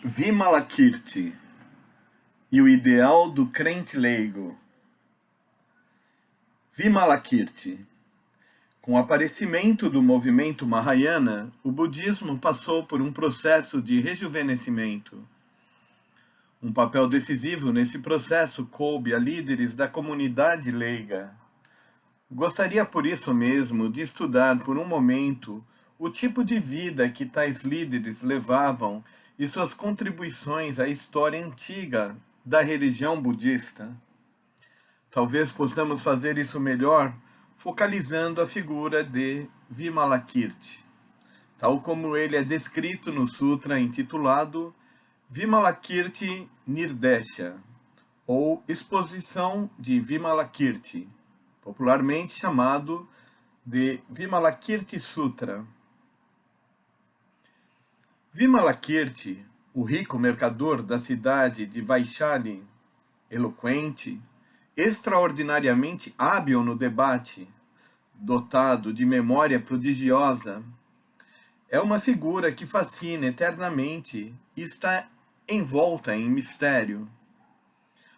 Vimalakirti e o ideal do crente leigo. Vimalakirti. Com o aparecimento do movimento Mahayana, o budismo passou por um processo de rejuvenescimento. Um papel decisivo nesse processo coube a líderes da comunidade leiga. Gostaria por isso mesmo de estudar por um momento o tipo de vida que tais líderes levavam e suas contribuições à história antiga da religião budista. Talvez possamos fazer isso melhor focalizando a figura de Vimalakirti, tal como ele é descrito no sutra intitulado Vimalakirti Nirdesha, ou Exposição de Vimalakirti, popularmente chamado de Vimalakirti Sutra. Vimalakirti, o rico mercador da cidade de Vaishali, eloquente, extraordinariamente hábil no debate, dotado de memória prodigiosa, é uma figura que fascina eternamente e está envolta em mistério.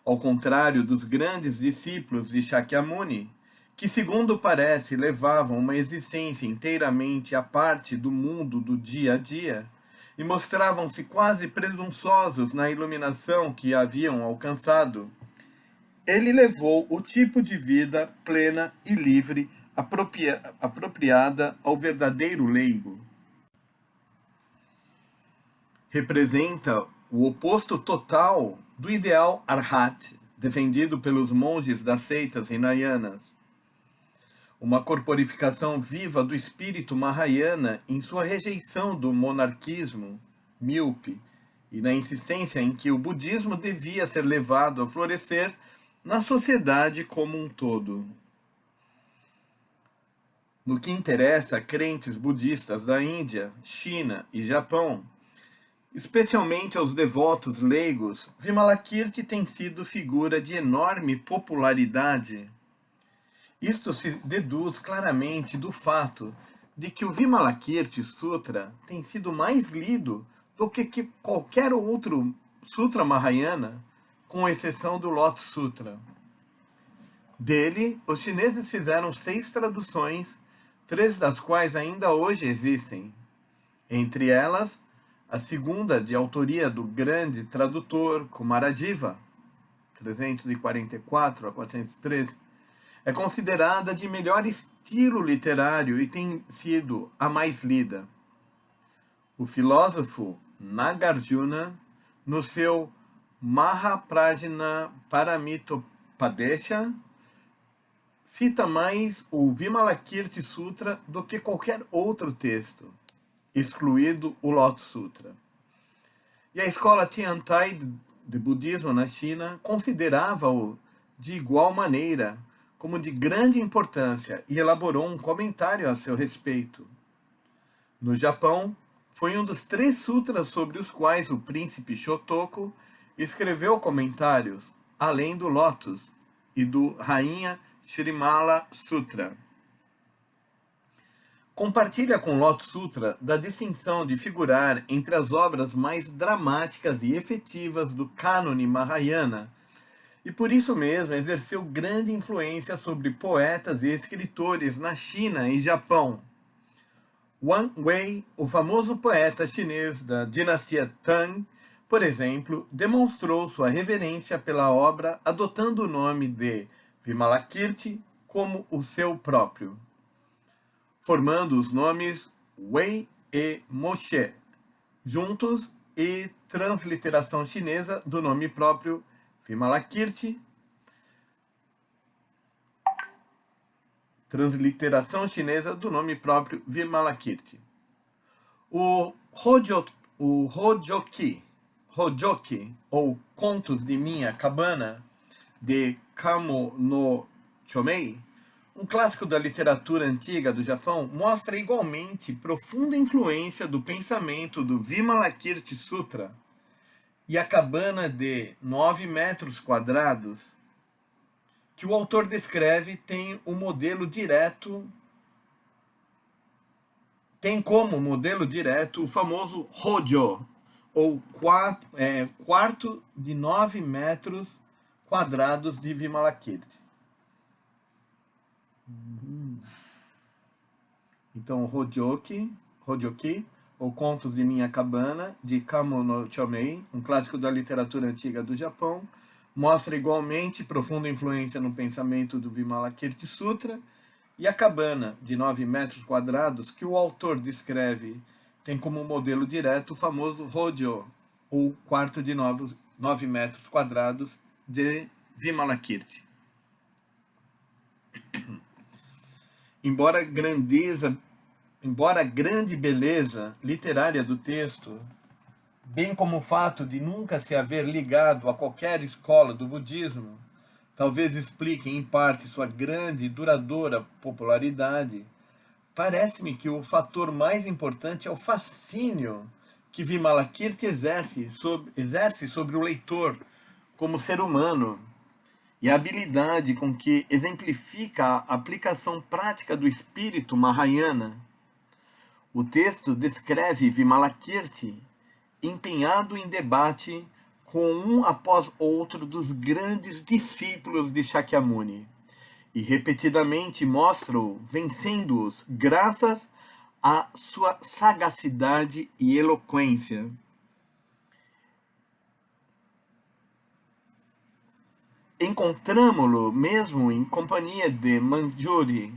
Ao contrário dos grandes discípulos de Shakyamuni, que, segundo parece, levavam uma existência inteiramente à parte do mundo do dia a dia, e mostravam-se quase presunçosos na iluminação que haviam alcançado, ele levou o tipo de vida plena e livre apropriada ao verdadeiro leigo. Representa o oposto total do ideal Arhat, defendido pelos monges das seitas hinayanas. Uma corporificação viva do espírito Mahayana em sua rejeição do monarquismo míope e na insistência em que o budismo devia ser levado a florescer na sociedade como um todo. No que interessa a crentes budistas da Índia, China e Japão, especialmente aos devotos leigos, Vimalakirti tem sido figura de enorme popularidade. Isto se deduz claramente do fato de que o Vimalakirti Sutra tem sido mais lido do que qualquer outro Sutra Mahayana, com exceção do Lotus Sutra. Dele, os chineses fizeram 6 traduções, 3 das quais ainda hoje existem. Entre elas, a segunda, de autoria do grande tradutor Kumarajiva, 344 a 413, é considerada de melhor estilo literário e tem sido a mais lida. O filósofo Nagarjuna, no seu Mahaprajna Paramitopadesha, cita mais o Vimalakirti Sutra do que qualquer outro texto, excluído o Lotus Sutra. E a escola Tiantai de budismo na China considerava-o de igual maneira como de grande importância e elaborou um comentário a seu respeito. No Japão, foi um dos 3 sutras sobre os quais o príncipe Shotoku escreveu comentários, além do Lotus e do Rainha Shrimala Sutra. Compartilha com o Lotus Sutra da distinção de figurar entre as obras mais dramáticas e efetivas do cânone Mahayana, e por isso mesmo exerceu grande influência sobre poetas e escritores na China e Japão. Wang Wei, o famoso poeta chinês da dinastia Tang, por exemplo, demonstrou sua reverência pela obra adotando o nome de Vimalakirti como o seu próprio, formando os nomes Wei e Moshe, juntos, e transliteração chinesa do nome próprio Vimalakirti, transliteração chinesa do nome próprio Vimalakirti. O Hojoki, ou Contos de Minha Cabana, de Kamo no Chomei, um clássico da literatura antiga do Japão, mostra igualmente profunda influência do pensamento do Vimalakirti Sutra, e a cabana de 9 metros quadrados, que o autor descreve, tem como modelo direto o famoso Hojo, ou quarto de 9 metros quadrados de Vimalakirti. Então, Hojoki, ou Contos de Minha Cabana, de Kamo no Chomei, um clássico da literatura antiga do Japão, mostra igualmente profunda influência no pensamento do Vimalakirti Sutra, e a cabana, de 9 metros quadrados, que o autor descreve, tem como modelo direto o famoso Hojo, ou quarto de 9 metros quadrados de Vimalakirti. Embora a grande beleza literária do texto, bem como o fato de nunca se haver ligado a qualquer escola do budismo, talvez expliquem em parte sua grande e duradoura popularidade, parece-me que o fator mais importante é o fascínio que Vimalakirti exerce sobre o leitor como ser humano, e a habilidade com que exemplifica a aplicação prática do espírito Mahayana. O texto descreve Vimalakirti empenhado em debate com um após outro dos grandes discípulos de Shakyamuni, e repetidamente mostra-o vencendo-os graças à sua sagacidade e eloquência. Encontramo-lo mesmo em companhia de Manjushri,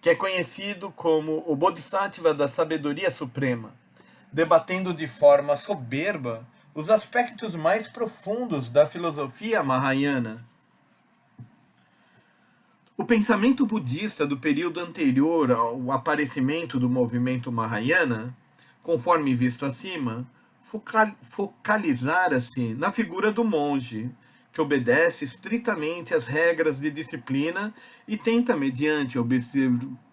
que é conhecido como o Bodhisattva da Sabedoria Suprema, debatendo de forma soberba os aspectos mais profundos da filosofia Mahayana. O pensamento budista do período anterior ao aparecimento do movimento Mahayana, conforme visto acima, focalizara-se na figura do monge, que obedece estritamente às regras de disciplina e tenta, mediante a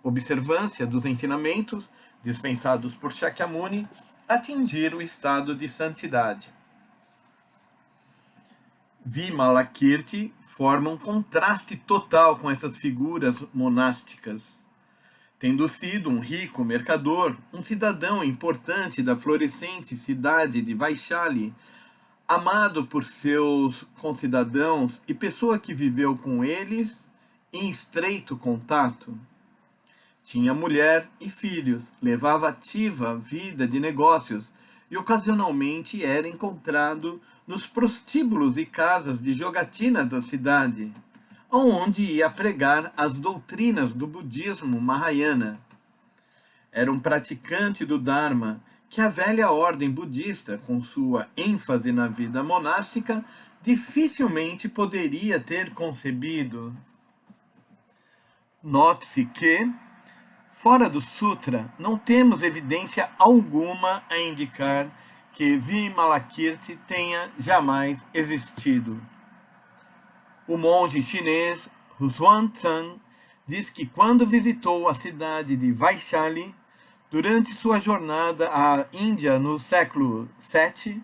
observância dos ensinamentos dispensados por Shakyamuni, atingir o estado de santidade. Vimalakirti forma um contraste total com essas figuras monásticas. Tendo sido um rico mercador, um cidadão importante da florescente cidade de Vaishali, amado por seus concidadãos e pessoa que viveu com eles em estreito contato. Tinha mulher e filhos, levava ativa vida de negócios e ocasionalmente era encontrado nos prostíbulos e casas de jogatina da cidade, onde ia pregar as doutrinas do budismo Mahayana. Era um praticante do Dharma que a velha ordem budista, com sua ênfase na vida monástica, dificilmente poderia ter concebido. Note-se que, fora do Sutra, não temos evidência alguma a indicar que Vimalakirti tenha jamais existido. O monge chinês Huanshan diz que quando visitou a cidade de Vaishali, durante sua jornada à Índia no século VII,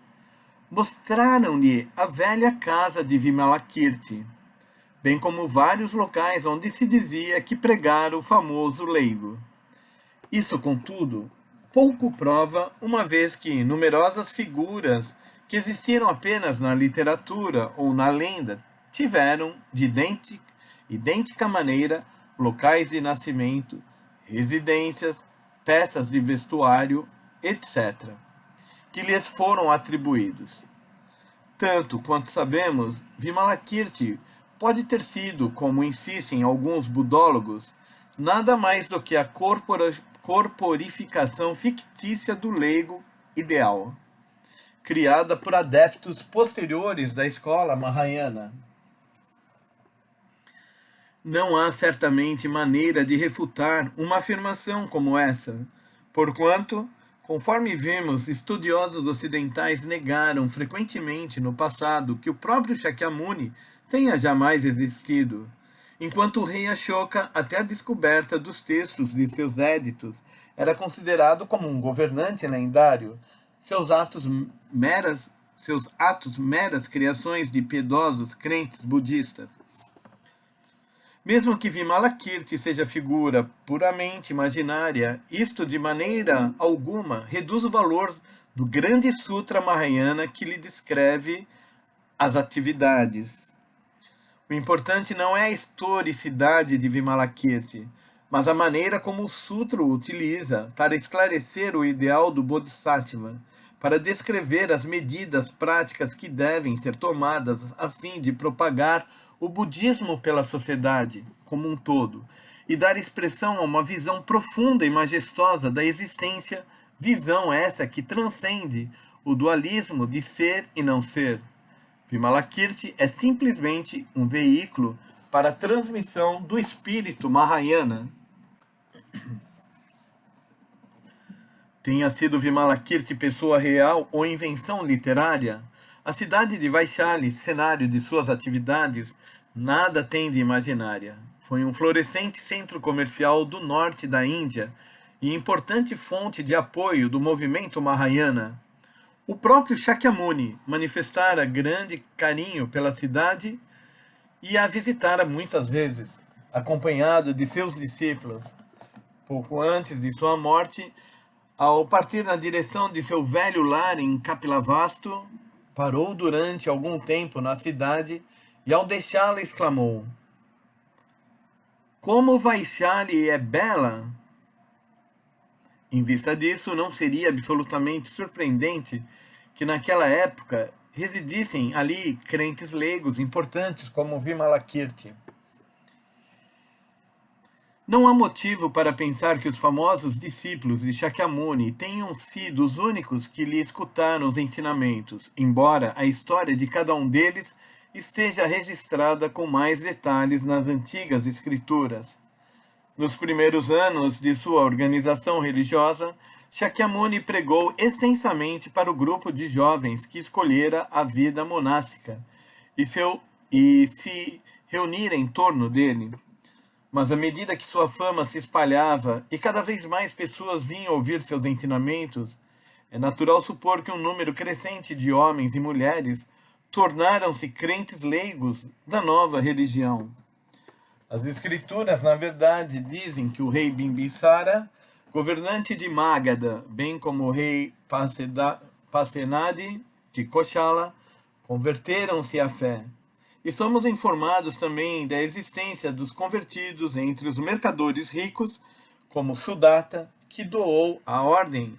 mostraram-lhe a velha casa de Vimalakirti, bem como vários locais onde se dizia que pregara o famoso leigo. Isso, contudo, pouco prova, uma vez que numerosas figuras que existiram apenas na literatura ou na lenda tiveram, de idêntica maneira, locais de nascimento, residências, peças de vestuário, etc., que lhes foram atribuídos. Tanto quanto sabemos, Vimalakirti pode ter sido, como insistem alguns budólogos, nada mais do que a corporificação fictícia do leigo ideal, criada por adeptos posteriores da escola Mahayana. Não há certamente maneira de refutar uma afirmação como essa, porquanto, conforme vimos, estudiosos ocidentais negaram frequentemente no passado que o próprio Shakyamuni tenha jamais existido, enquanto o rei Ashoka, até a descoberta dos textos de seus éditos, era considerado como um governante lendário, seus atos meras criações de piedosos crentes budistas. Mesmo que Vimalakirti seja figura puramente imaginária, isto de maneira alguma reduz o valor do grande Sutra Mahayana que lhe descreve as atividades. O importante não é a historicidade de Vimalakirti, mas a maneira como o Sutra o utiliza para esclarecer o ideal do Bodhisattva, para descrever as medidas práticas que devem ser tomadas a fim de propagar o budismo pela sociedade como um todo e dar expressão a uma visão profunda e majestosa da existência, visão essa que transcende o dualismo de ser e não ser. Vimalakirti é simplesmente um veículo para a transmissão do espírito Mahayana. Tenha sido Vimalakirti pessoa real ou invenção literária, a cidade de Vaishali, cenário de suas atividades, nada tem de imaginária. Foi um florescente centro comercial do norte da Índia e importante fonte de apoio do movimento Mahayana. O próprio Shakyamuni manifestara grande carinho pela cidade e a visitara muitas vezes, acompanhado de seus discípulos. Pouco antes de sua morte, ao partir na direção de seu velho lar em Kapilavastu, parou durante algum tempo na cidade e, ao deixá-la, exclamou: "Como Vaishali é bela!" Em vista disso, não seria absolutamente surpreendente que naquela época residissem ali crentes leigos importantes como Vimalakirti. Não há motivo para pensar que os famosos discípulos de Shakyamuni tenham sido os únicos que lhe escutaram os ensinamentos, embora a história de cada um deles esteja registrada com mais detalhes nas antigas escrituras. Nos primeiros anos de sua organização religiosa, Shakyamuni pregou extensamente para o grupo de jovens que escolhera a vida monástica e se reunira em torno dele. Mas à medida que sua fama se espalhava e cada vez mais pessoas vinham ouvir seus ensinamentos, é natural supor que um número crescente de homens e mulheres tornaram-se crentes leigos da nova religião. As escrituras, na verdade, dizem que o rei Bimbisara, governante de Magadha, bem como o rei Pasenadi de Koshala, converteram-se à fé. E somos informados também da existência dos convertidos entre os mercadores ricos, como Sudatta, que doou à ordem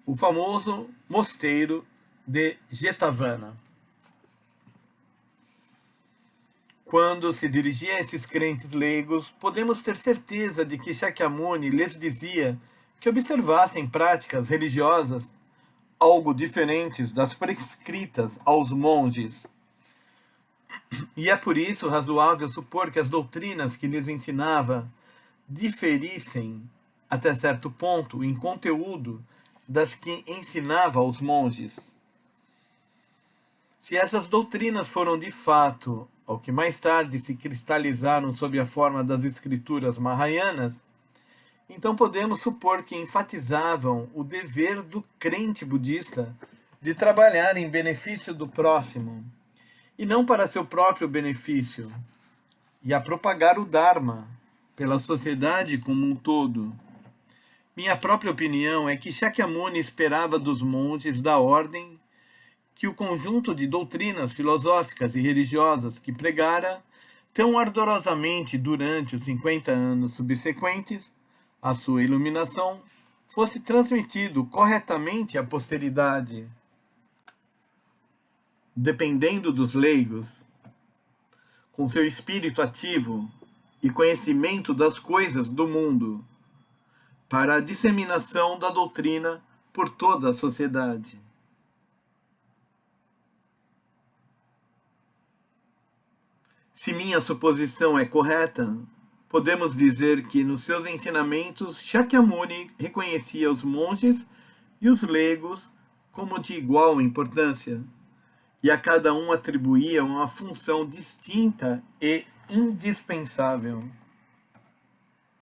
o famoso mosteiro de Jetavana. Quando se dirigia a esses crentes leigos, podemos ter certeza de que Shakyamuni lhes dizia que observassem práticas religiosas algo diferentes das prescritas aos monges. E é por isso razoável supor que as doutrinas que lhes ensinava diferissem, até certo ponto, em conteúdo das que ensinava aos monges. Se essas doutrinas foram de fato, ao que mais tarde se cristalizaram sob a forma das escrituras Mahayanas, então podemos supor que enfatizavam o dever do crente budista de trabalhar em benefício do próximo, e não para seu próprio benefício, e a propagar o Dharma pela sociedade como um todo. Minha própria opinião é que Shakyamuni esperava dos monges da ordem que o conjunto de doutrinas filosóficas e religiosas que pregara tão ardorosamente durante os 50 anos subsequentes à sua iluminação fosse transmitido corretamente à posteridade. Dependendo dos leigos, com seu espírito ativo e conhecimento das coisas do mundo, para a disseminação da doutrina por toda a sociedade. Se minha suposição é correta, podemos dizer que nos seus ensinamentos Shakyamuni reconhecia os monges e os leigos como de igual importância, e a cada um atribuía uma função distinta e indispensável.